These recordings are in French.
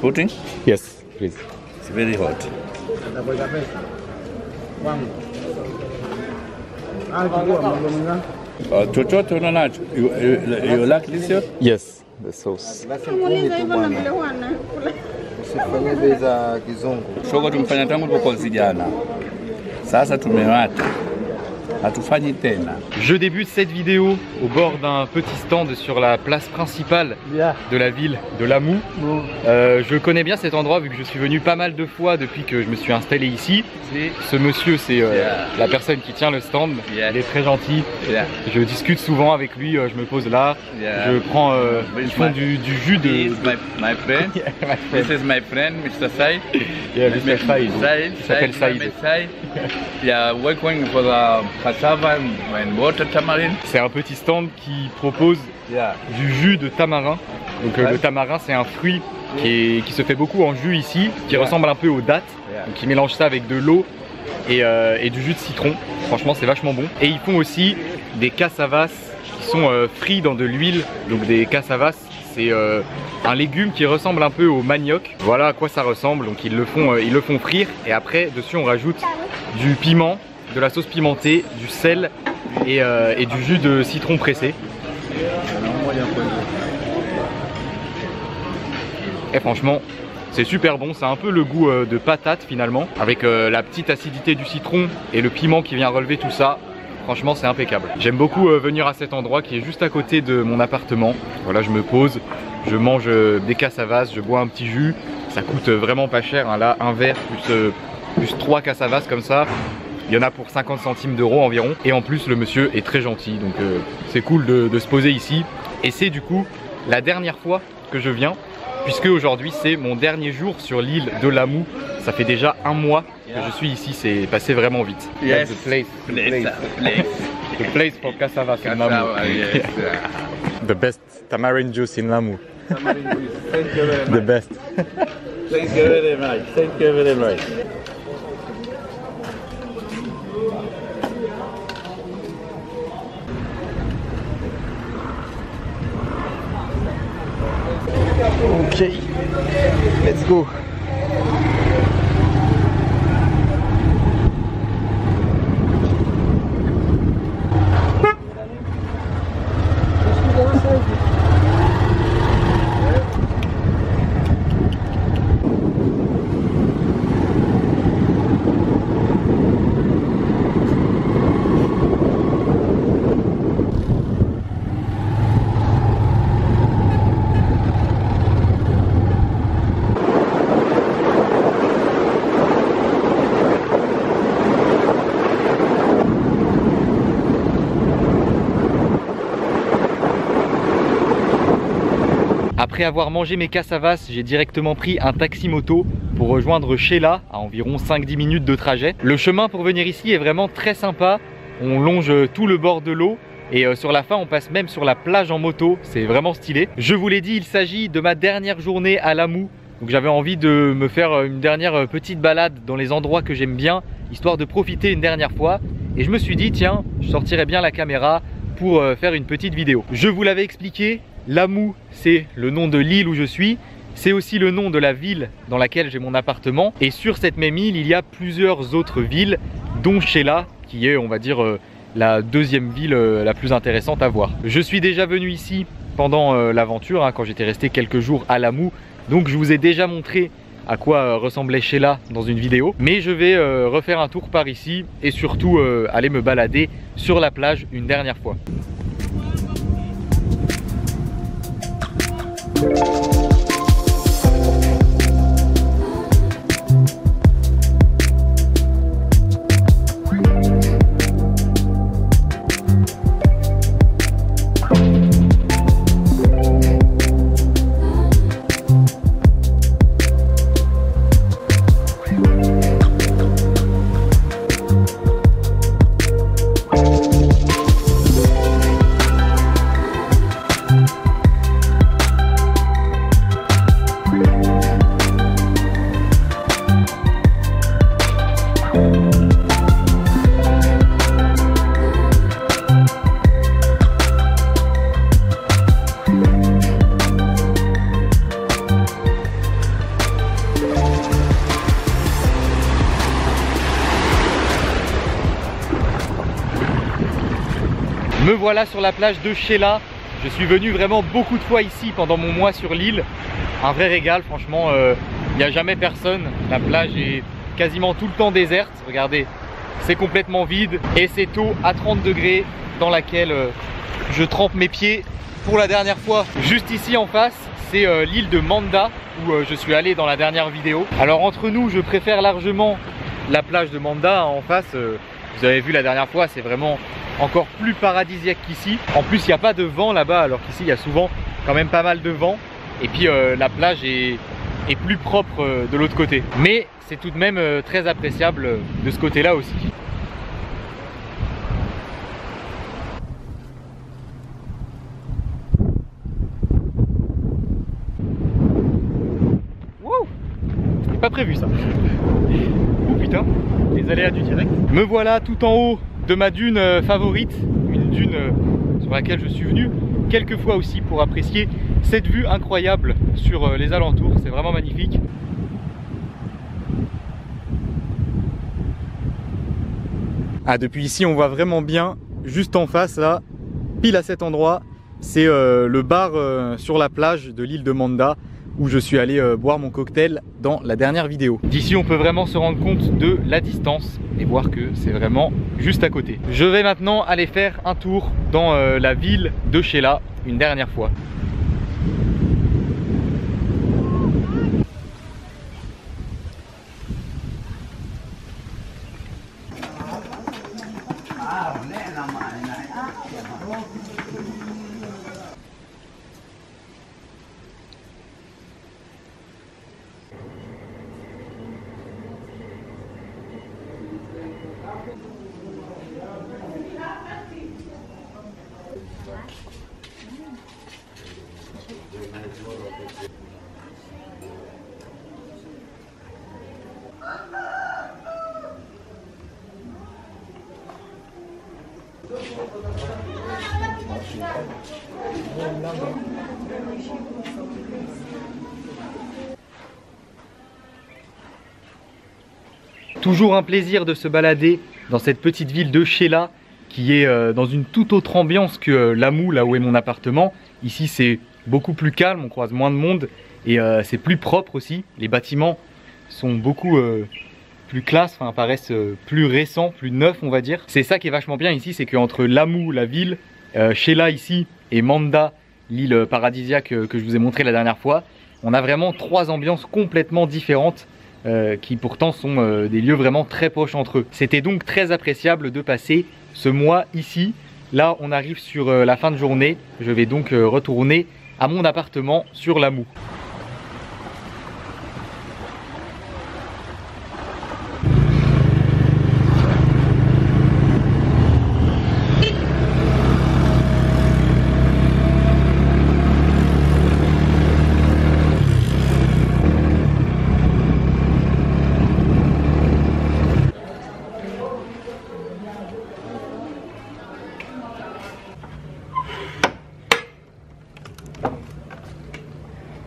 pudding? Yes, please. It's very hot. Chochote unacho? You like this one? Yes, the sauce. Shoga tumefanya tangu tulipokuwa vijana. Sasa tumewata. Hatufanyi tena. Je débute cette vidéo au bord d'un petit stand sur la place principale de la ville de Lamou. Je connais bien cet endroit vu que je suis venu pas mal de fois depuis que je me suis installé ici. Ce monsieur, c'est la personne qui tient le stand. Il est très gentil. Je discute souvent avec lui, je me pose là. Je prends ils font du jus de... My friend. This is my friend, Mr. Said. Yeah, Mr. Said. Il s'appelle Said. Yeah, working for the cassava and water tamarind. C'est un petit stand qui propose du jus de tamarin. Donc le tamarin, c'est un fruit qui se fait beaucoup en jus ici, qui ressemble un peu aux dattes. Donc ils mélangent ça avec de l'eau et du jus de citron. Franchement, c'est vachement bon. Et ils font aussi des cassavas qui sont frits dans de l'huile. Donc des cassavas, c'est un légume qui ressemble un peu au manioc. Voilà à quoi ça ressemble. Donc ils le font frire et après dessus on rajoute du piment, de la sauce pimentée, du sel et du jus de citron pressé. Et franchement, c'est super bon, c'est un peu le goût de patate finalement, avec la petite acidité du citron et le piment qui vient relever tout ça. Franchement, c'est impeccable. J'aime beaucoup venir à cet endroit qui est juste à côté de mon appartement. Voilà, je me pose, je mange des cassavas, je bois un petit jus. Ça coûte vraiment pas cher, hein. Là, un verre plus 3 cassavas comme ça. Il y en a pour 50 centimes d'euros environ. Et en plus, le monsieur est très gentil. Donc c'est cool de se poser ici. Et c'est du coup la dernière fois que je viens, puisque aujourd'hui c'est mon dernier jour sur l'île de Lamou. Ça fait déjà un mois que je suis ici, c'est passé vraiment vite. Yes. The place for cassavas in Lamou. Yes. The best tamarind juice in Lamou. Thank you very much. The best. Thank you very much. Thank you very much. Okay, let's go. Après avoir mangé mes cassavas, j'ai directement pris un taxi moto pour rejoindre Sheila à environ 5-10 minutes de trajet. Le chemin pour venir ici est vraiment très sympa. On longe tout le bord de l'eau et sur la fin on passe même sur la plage en moto. C'est vraiment stylé. Je vous l'ai dit, il s'agit de ma dernière journée à Lamou. Donc j'avais envie de me faire une dernière petite balade dans les endroits que j'aime bien, histoire de profiter une dernière fois. Et je me suis dit tiens, je sortirais bien la caméra pour faire une petite vidéo. Je vous l'avais expliqué, Lamou c'est le nom de l'île où je suis. C'est aussi le nom de la ville dans laquelle j'ai mon appartement. Et sur cette même île, il y a plusieurs autres villes, dont Sheila, qui est, on va dire, la deuxième ville la plus intéressante à voir. Je suis déjà venu ici pendant l'aventure, hein, quand j'étais resté quelques jours à Lamou. Donc je vous ai déjà montré à quoi ressemblait Sheila dans une vidéo. Mais je vais refaire un tour par ici et surtout aller me balader sur la plage une dernière fois. Me voilà sur la plage de Sheila. Je suis venu vraiment beaucoup de fois ici pendant mon mois sur l'île. Un vrai régal, franchement, il n'y a jamais personne. La plage est quasiment tout le temps déserte. Regardez, c'est complètement vide et cette eau à 30 degrés dans laquelle je trempe mes pieds pour la dernière fois. Juste ici en face, c'est l'île de Manda où je suis allé dans la dernière vidéo. Alors entre nous, je préfère largement la plage de Manda en face. Vous avez vu la dernière fois, c'est vraiment encore plus paradisiaque qu'ici. En plus, il n'y a pas de vent là-bas, alors qu'ici, il y a souvent quand même pas mal de vent. Et puis, la plage est plus propre de l'autre côté. Mais c'est tout de même très appréciable de ce côté-là aussi. Wow, c'était pas prévu ça. Oh putain, les aléas du direct. Me voilà tout en haut de ma dune favorite, une dune sur laquelle je suis venu quelques fois aussi pour apprécier cette vue incroyable sur les alentours. C'est vraiment magnifique. Ah, depuis ici on voit vraiment bien, juste en face là, pile à cet endroit, c'est le bar sur la plage de l'île de Manda où je suis allé boire mon cocktail dans la dernière vidéo. D'ici on peut vraiment se rendre compte de la distance et voir que c'est vraiment juste à côté. Je vais maintenant aller faire un tour dans la ville de Sheila une dernière fois. Toujours un plaisir de se balader dans cette petite ville de Sheila qui est dans une toute autre ambiance que Lamu, là où est mon appartement. Ici c'est beaucoup plus calme, on croise moins de monde et c'est plus propre aussi. Les bâtiments sont beaucoup plus classe, enfin paraissent plus récents, plus neufs on va dire. C'est ça qui est vachement bien ici, c'est qu'entre Lamu, la ville, Sheila ici et Manda, l'île paradisiaque que je vous ai montré la dernière fois, on a vraiment trois ambiances complètement différentes qui pourtant sont des lieux vraiment très proches entre eux. C'était donc très appréciable de passer ce mois ici. Là on arrive sur la fin de journée, je vais donc retourner à mon appartement sur Lamu.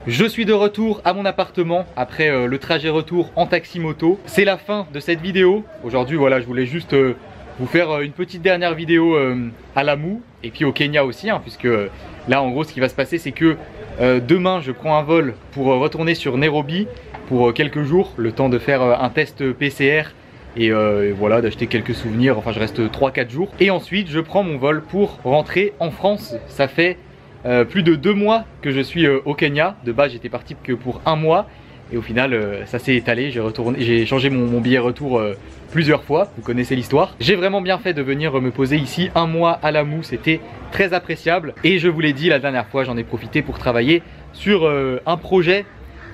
Je suis de retour à mon appartement après le trajet retour en taxi moto. C'est la fin de cette vidéo. Aujourd'hui voilà, je voulais juste vous faire une petite dernière vidéo à Lamu et puis au Kenya aussi hein, puisque là en gros ce qui va se passer c'est que demain je prends un vol pour retourner sur Nairobi pour quelques jours, le temps de faire un test PCR et voilà, d'acheter quelques souvenirs, enfin je reste 3-4 jours et ensuite je prends mon vol pour rentrer en France. Ça fait plus de 2 mois que je suis au Kenya. De base j'étais parti que pour 1 mois et au final ça s'est étalé, j'ai changé mon billet retour plusieurs fois, vous connaissez l'histoire. J'ai vraiment bien fait de venir me poser ici 1 mois à Lamu, c'était très appréciable et je vous l'ai dit la dernière fois, j'en ai profité pour travailler sur un projet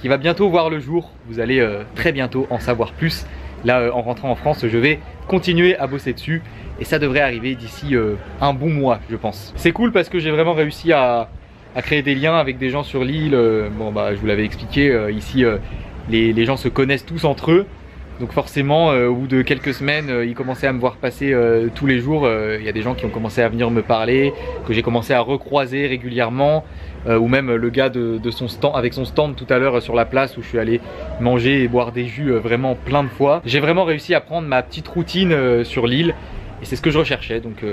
qui va bientôt voir le jour. Vous allez très bientôt en savoir plus. Là en rentrant en France je vais continuer à bosser dessus et ça devrait arriver d'ici un bon mois je pense. C'est cool parce que j'ai vraiment réussi à créer des liens avec des gens sur l'île. Bon bah je vous l'avais expliqué, ici les gens se connaissent tous entre eux. Donc forcément au bout de quelques semaines ils commençaient à me voir passer tous les jours. Il y a des gens qui ont commencé à venir me parler, que j'ai commencé à recroiser régulièrement. Ou même le gars de son stand, avec son stand tout à l'heure sur la place où je suis allé manger et boire des jus vraiment plein de fois. J'ai vraiment réussi à prendre ma petite routine sur l'île et c'est ce que je recherchais, donc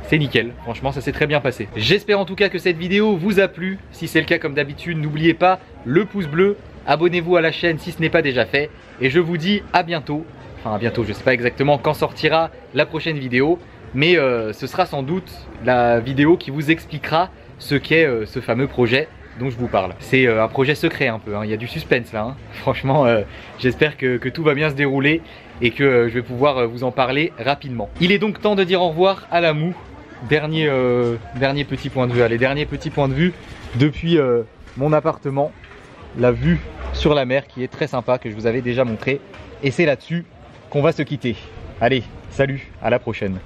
c'est nickel, franchement ça s'est très bien passé. J'espère en tout cas que cette vidéo vous a plu. Si c'est le cas, comme d'habitude, n'oubliez pas le pouce bleu, abonnez-vous à la chaîne si ce n'est pas déjà fait, et je vous dis à bientôt. Enfin à bientôt, je sais pas exactement quand sortira la prochaine vidéo, mais ce sera sans doute la vidéo qui vous expliquera ce qu'est ce fameux projet dont je vous parle. C'est un projet secret un peu, hein. Il y a du suspense là, hein. Franchement j'espère que tout va bien se dérouler et que je vais pouvoir vous en parler rapidement. Il est donc temps de dire au revoir à la moue. Dernier petit point de vue, allez, dernier petit point de vue depuis mon appartement, la vue sur la mer qui est très sympa, que je vous avais déjà montré, et c'est là-dessus qu'on va se quitter. Allez, salut, à la prochaine.